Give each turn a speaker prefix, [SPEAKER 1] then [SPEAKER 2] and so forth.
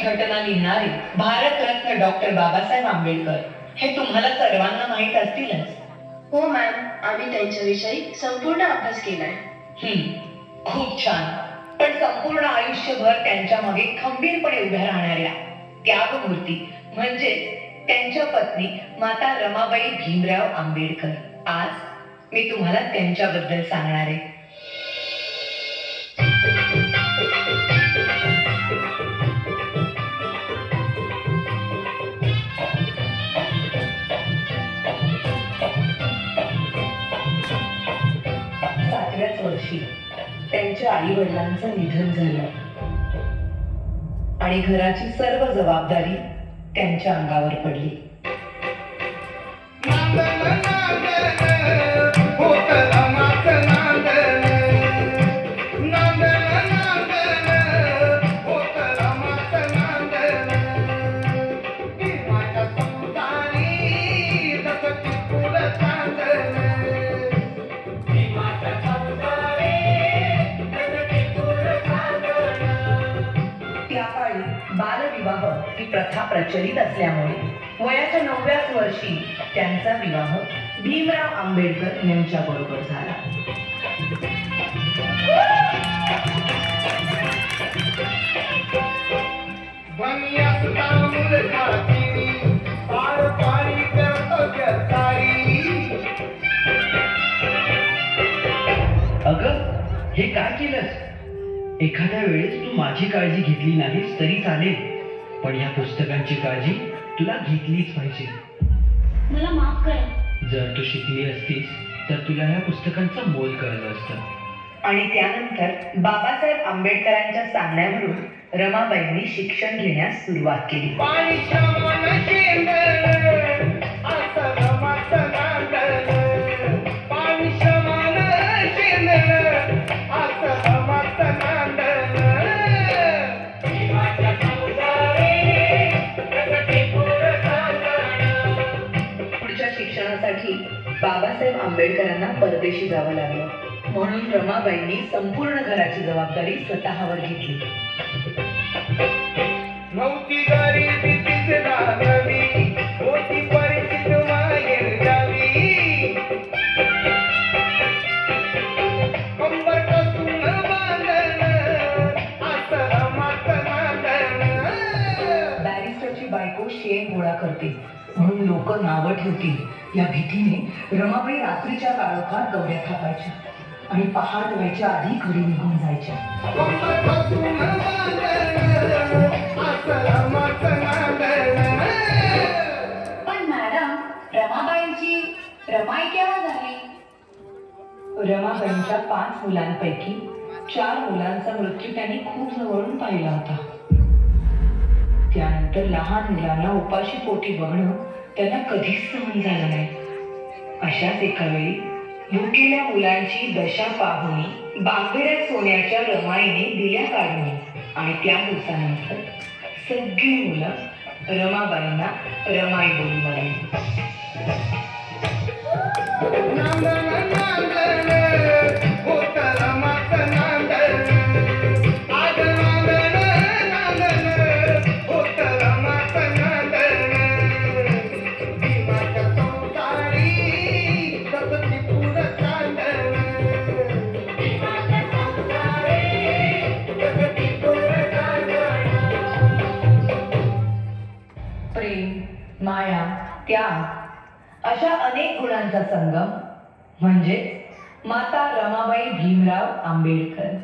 [SPEAKER 1] घटना लिहिणारे भारतरत्न डॉक्टर बाबासाहेब आंबेडकर हे तुम्हाला सर्वांना माहीत असतीलच.
[SPEAKER 2] हो मॅम, आम्ही त्यांच्याविषयी संपूर्ण अभ्यास केलाय.
[SPEAKER 1] खूप छान. पण संपूर्ण आयुष्यभर त्यांच्या मागे खंबीरपणे उभ्या राहणाऱ्या त्यागमूर्ती म्हणजे त्यांच्या पत्नी माता रमाबाई भीमराव आंबेडकर, आज मी तुम्हाला त्यांच्याबद्दल सांगणार आहे. सातव्याच वर्षी त्यांच्या आई वडिलांचं निधन झालं आणि घराची सर्व जबाबदारी त्यांच्या अंगावर पडली. बालविवाह ही प्रथा प्रचलित असल्यामुळे वयाच्या 9व्याच वर्षी त्यांचा विवाह भीमराव आंबेडकर यांच्या बरोबर झाला.
[SPEAKER 3] अगं, हे काय केलंस? एखाद्या वेळेस तू माझी काळजी घेतली नाहीस तरी चालेल, पण या पुस्तकांची काळजी तुला घेतलीच पाहिजे.
[SPEAKER 4] मला माफ कर.
[SPEAKER 3] जर तू शिकली असतीस तर तुला या पुस्तकांचं मोल कळलं असतं.
[SPEAKER 1] आणि त्यानंतर बाबासाहेब आंबेडकरांच्या सांगण्यावरून रमाबाईंनी शिक्षण घेण्यास सुरुवात केली. शिक्षणासाठी बाबासाहेब आंबेडकरांना परदेशी जावं लागलं, म्हणून रमाबाईंनी संपूर्ण घराची जबाबदारी स्वतःवर घेतली. बॅरिस्टरची बायको शेण गोळा करते म्हणून लोक नावं ठेवतील या भीतीने रमाबाई रात्रीच्या काळोखात गवऱ्या थापायच्या आणि पहाट व्हायच्या आधी घरी निघून जायच्या.
[SPEAKER 4] पण मॅडम, रमाबाईंची रमाई केव्हा झाली?
[SPEAKER 1] रमाबाईंच्या 5 मुलांपैकी 4 मुलांचा मृत्यू त्यांनी खूप जवळून पाहिला होता. त्यानंतर लहान मुलांना उपाशी पोटी बघणं त्यांना कधीच सहन झालं नाही. अशाच एका वेळी भुकेल्या मुलांची दशा पाहून बांगड्या सोन्याच्या रमाईने दिल्या काढून आणि त्या दिवसानंतर सगळी मुलं रमाबाईंना रमाई बोलू लागली. प्रेम, माया, त्याग अशा अनेक गुणांचा संगम म्हणजे माता रमाबाई भीमराव आंबेडकर.